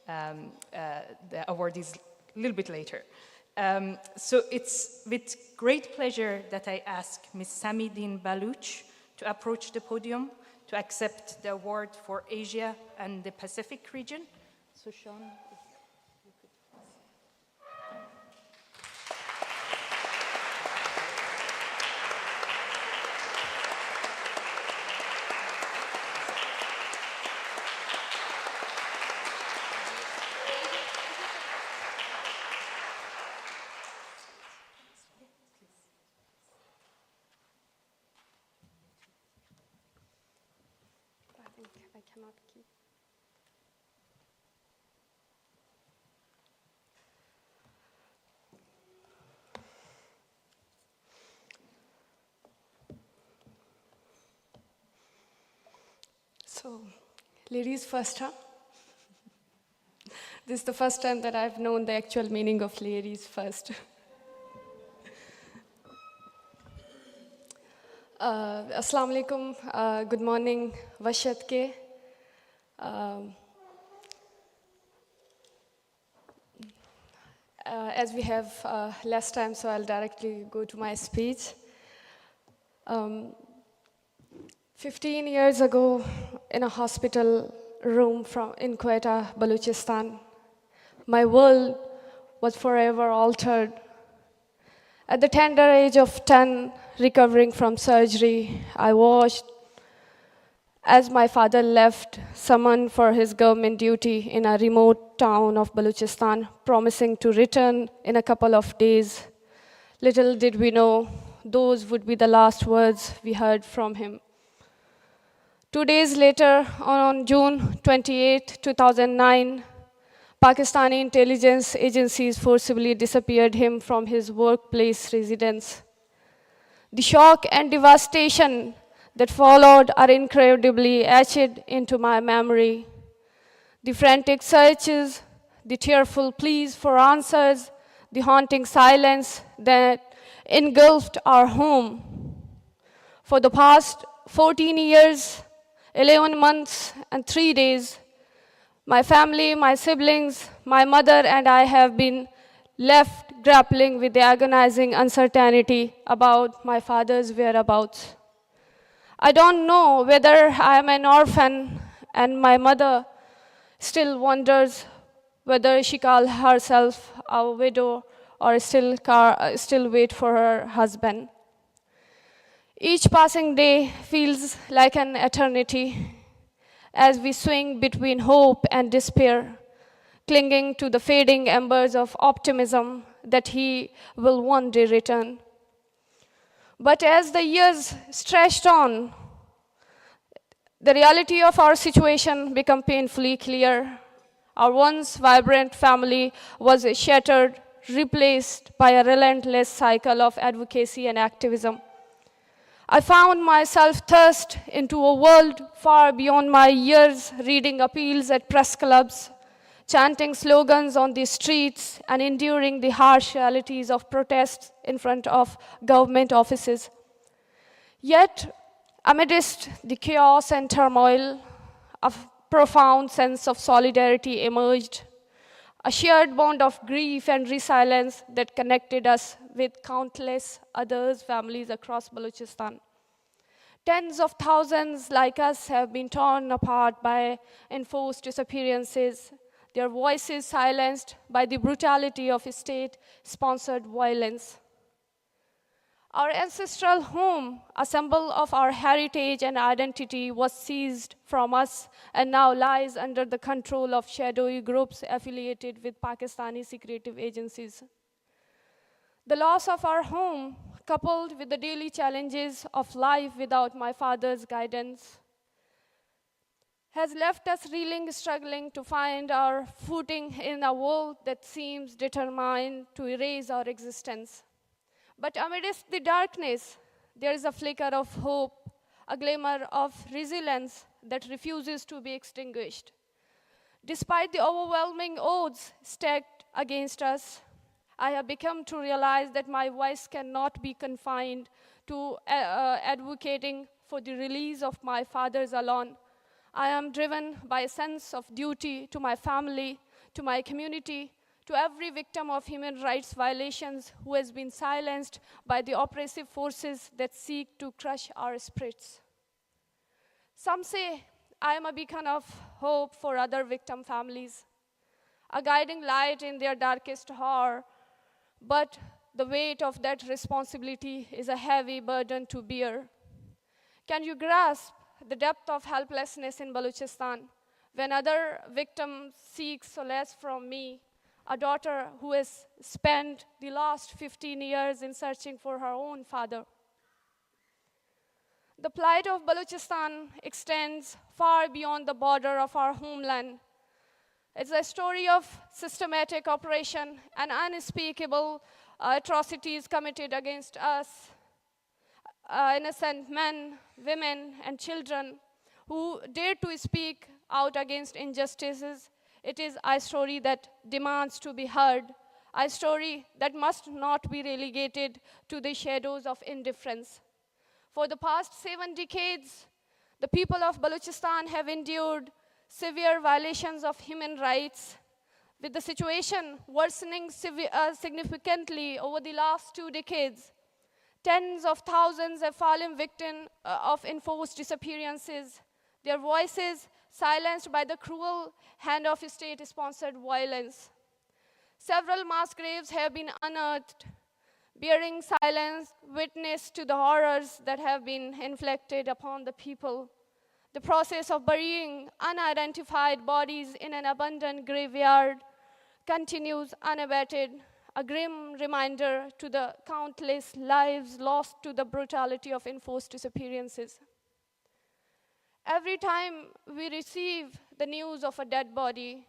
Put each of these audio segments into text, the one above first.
the awardees a little bit later. So it's with great pleasure that I ask Ms. Sammi Deen Baloch to approach the podium to accept the award for Asia and the Pacific region. So Sean, if you could please. I cannot keep. So, ladies first, huh? This is the first time that I've known the actual meaning of ladies first. Assalamu alaikum, good morning, Vashat ke. As we have less time, so I'll directly go to my speech. 15 years ago, in a hospital room in Quetta, Balochistan, my world was forever altered. At the tender age of 10, recovering from surgery, I watched as my father left, summoned for his government duty in a remote town of Balochistan, promising to return in a couple of days. Little did we know, those would be the last words we heard from him. 2 days later, on June 28, 2009, Pakistani intelligence agencies forcibly disappeared him from his workplace residence. The shock and devastation that followed are incredibly etched into my memory. The frantic searches, the tearful pleas for answers, the haunting silence that engulfed our home. For the past 14 years, 11 months and 3 days, my family, my siblings, my mother and I have been left grappling with the agonizing uncertainty about my father's whereabouts. I don't know whether I am an orphan and my mother still wonders whether she calls herself a widow or still wait for her husband. Each passing day feels like an eternity as we swing between hope and despair, clinging to the fading embers of optimism that he will one day return. But as the years stretched on, the reality of our situation became painfully clear. Our once vibrant family was shattered, replaced by a relentless cycle of advocacy and activism. I found myself thrust into a world far beyond my years, reading appeals at press clubs, chanting slogans on the streets, and enduring the harsh realities of protests in front of government offices. Yet, amidst the chaos and turmoil, a profound sense of solidarity emerged, a shared bond of grief and resilience that connected us with countless other families across Balochistan. Tens of thousands like us have been torn apart by enforced disappearances, their voices silenced by the brutality of state-sponsored violence. Our ancestral home, a symbol of our heritage and identity, was seized from us and now lies under the control of shadowy groups affiliated with Pakistani secretive agencies. The loss of our home, coupled with the daily challenges of life without my father's guidance, has left us reeling, struggling to find our footing in a world that seems determined to erase our existence. But amidst the darkness, there is a flicker of hope, a glimmer of resilience that refuses to be extinguished. Despite the overwhelming odds stacked against us, I have become to realize that my voice cannot be confined to advocating for the release of my fathers alone. I am driven by a sense of duty to my family, to my community, to every victim of human rights violations who has been silenced by the oppressive forces that seek to crush our spirits. Some say I am a beacon of hope for other victim families, a guiding light in their darkest hour, but the weight of that responsibility is a heavy burden to bear. Can you grasp the depth of helplessness in Balochistan when other victims seek solace from me, a daughter who has spent the last 15 years in searching for her own father? The plight of Balochistan extends far beyond the border of our homeland. It's a story of systematic oppression and unspeakable atrocities committed against us, innocent men, women, and children who dare to speak out against injustices. It is a story that demands to be heard, a story that must not be relegated to the shadows of indifference. For the past 7 decades, the people of Balochistan have endured severe violations of human rights, with the situation worsening significantly over the last 2 decades. Tens of thousands have fallen victim of enforced disappearances, their voices silenced by the cruel hand of state-sponsored violence. Several mass graves have been unearthed, bearing silence witness to the horrors that have been inflicted upon the people. The process of burying unidentified bodies in an abandoned graveyard continues unabated, a grim reminder to the countless lives lost to the brutality of enforced disappearances. Every time we receive the news of a dead body,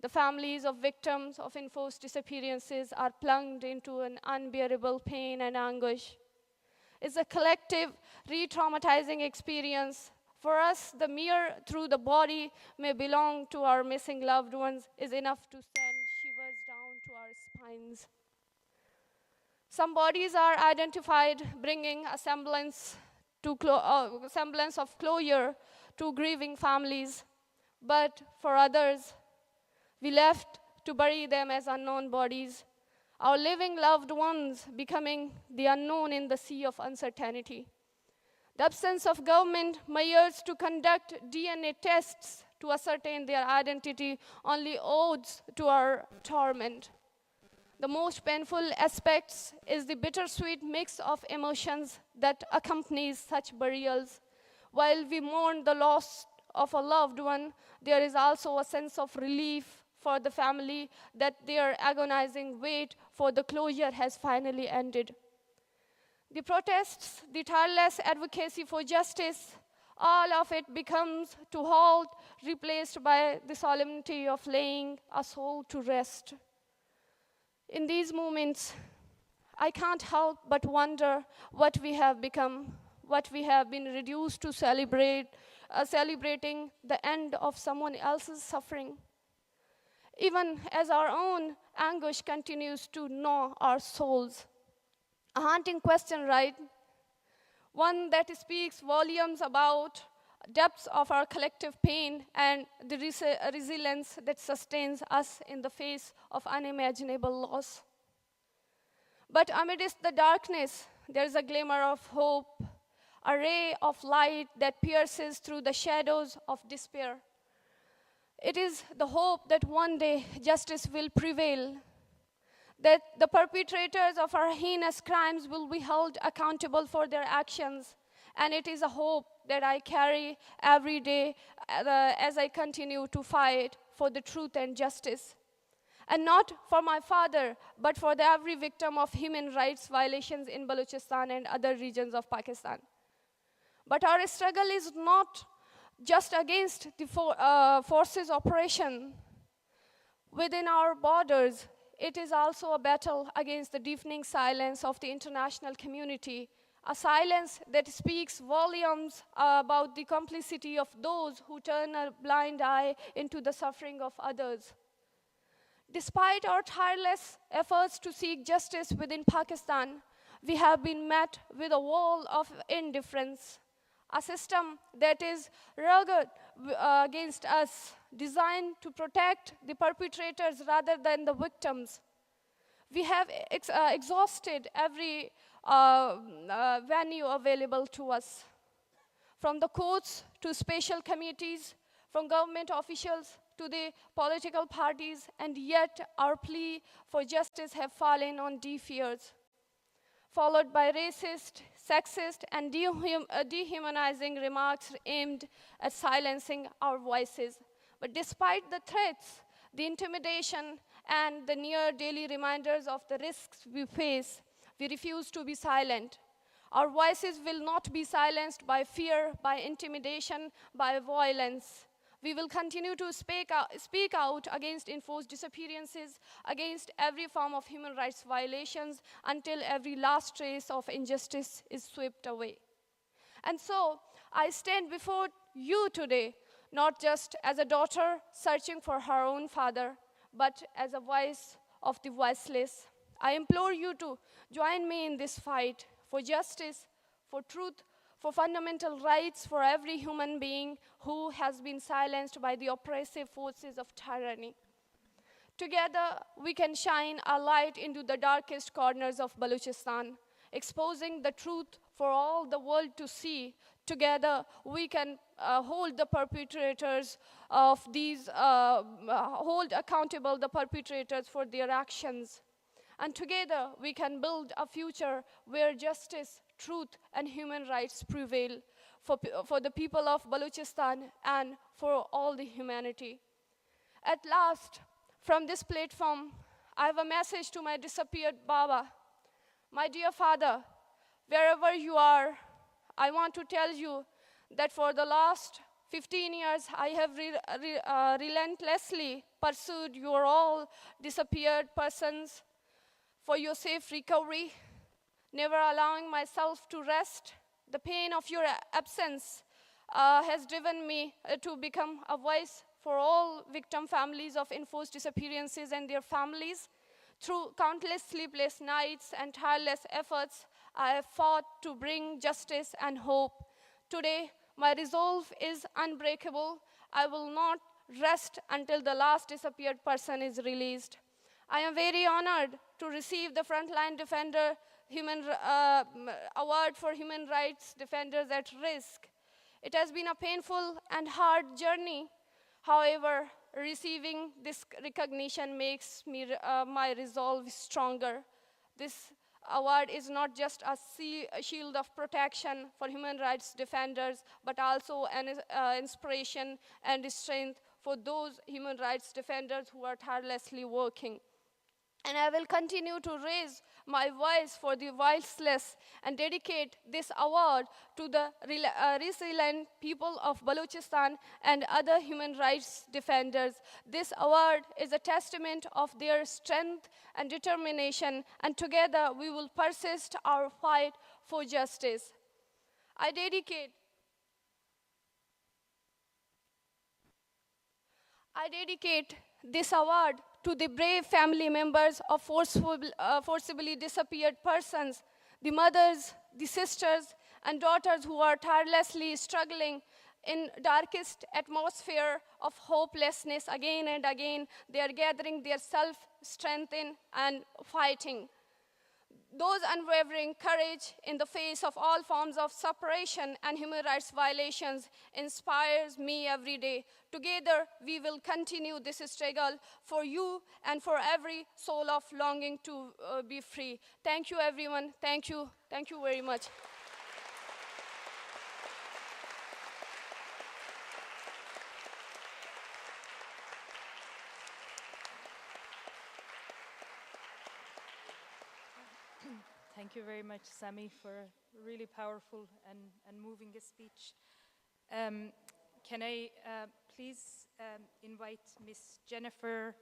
the families of victims of enforced disappearances are plunged into an unbearable pain and anguish. It's a collective, re-traumatizing experience. For us, the mere through the body may belong to our missing loved ones is enough to send shivers down to our spines. Some bodies are identified, bringing a semblance of closure to grieving families. But for others, we left to bury them as unknown bodies, our living loved ones becoming the unknown in the sea of uncertainty. The absence of government measures to conduct DNA tests to ascertain their identity only adds to our torment. The most painful aspects is the bittersweet mix of emotions that accompanies such burials. While we mourn the loss of a loved one, there is also a sense of relief for the family that their agonizing wait for the closure has finally ended. The protests, the tireless advocacy for justice, all of it becomes to halt, replaced by the solemnity of laying a soul to rest. In these moments, I can't help but wonder what we have become, what we have been reduced to celebrating the end of someone else's suffering. Even as our own anguish continues to gnaw our souls. A haunting question, right? One that speaks volumes about depths of our collective pain and the resilience that sustains us in the face of unimaginable loss. But amidst the darkness, there is a glimmer of hope, a ray of light that pierces through the shadows of despair. It is the hope that one day justice will prevail, that the perpetrators of our heinous crimes will be held accountable for their actions. And it is a hope that I carry every day as I continue to fight for the truth and justice. And not for my father, but for every victim of human rights violations in Balochistan and other regions of Pakistan. But our struggle is not just against the forces operation within our borders. It is also a battle against the deafening silence of the international community, a silence that speaks volumes about the complicity of those who turn a blind eye into the suffering of others. Despite our tireless efforts to seek justice within Pakistan, we have been met with a wall of indifference, a system that is rugged against us, designed to protect the perpetrators rather than the victims. We have exhausted every venue available to us, from the courts to special committees, from government officials to the political parties, and yet our plea for justice have fallen on deaf ears, followed by racist, sexist, and dehumanizing remarks aimed at silencing our voices. But despite the threats, the intimidation, and the near daily reminders of the risks we face, we refuse to be silent. Our voices will not be silenced by fear, by intimidation, by violence. We will continue to speak out against enforced disappearances, against every form of human rights violations, until every last trace of injustice is swept away. And so, I stand before you today, not just as a daughter searching for her own father, but as a voice of the voiceless. I implore you to join me in this fight for justice, for truth, for fundamental rights for every human being who has been silenced by the oppressive forces of tyranny. Together, we can shine a light into the darkest corners of Balochistan, exposing the truth for all the world to see. Together, we can hold the perpetrators of these, hold accountable the perpetrators for their actions. And together, we can build a future where justice, truth, and human rights prevail for the people of Balochistan and for all the humanity. At last, from this platform, I have a message to my disappeared Baba. My dear father, wherever you are, I want to tell you that for the last 15 years, I have relentlessly pursued your all disappeared persons for your safe recovery, never allowing myself to rest. The pain of your absence has driven me to become a voice for all victim families of enforced disappearances and their families. Through countless sleepless nights and tireless efforts, I have fought to bring justice and hope. Today, my resolve is unbreakable. I will not rest until the last disappeared person is released. I am very honored to receive the Frontline Defender Award for Human Rights Defenders at Risk. It has been a painful and hard journey. However, receiving this recognition makes me, my resolve stronger. This award is not just a shield of protection for human rights defenders, but also an inspiration and strength for those human rights defenders who are tirelessly working. And I will continue to raise my voice for the voiceless and dedicate this award to the resilient people of Balochistan and other human rights defenders. This award is a testament of their strength and determination, and together we will persist our fight for justice. I dedicate this award to the brave family members of forcibly disappeared persons, the mothers, the sisters, and daughters who are tirelessly struggling in darkest atmosphere of hopelessness again and again. They are gathering their self-strength and fighting. Those unwavering courage in the face of all forms of suppression and human rights violations inspires me every day. Together, we will continue this struggle for you and for every soul of longing to be free. Thank you, everyone. Thank you. Thank you very much. Thank you very much, Sammi, for a really powerful and moving speech. Can I please invite Miss Jennifer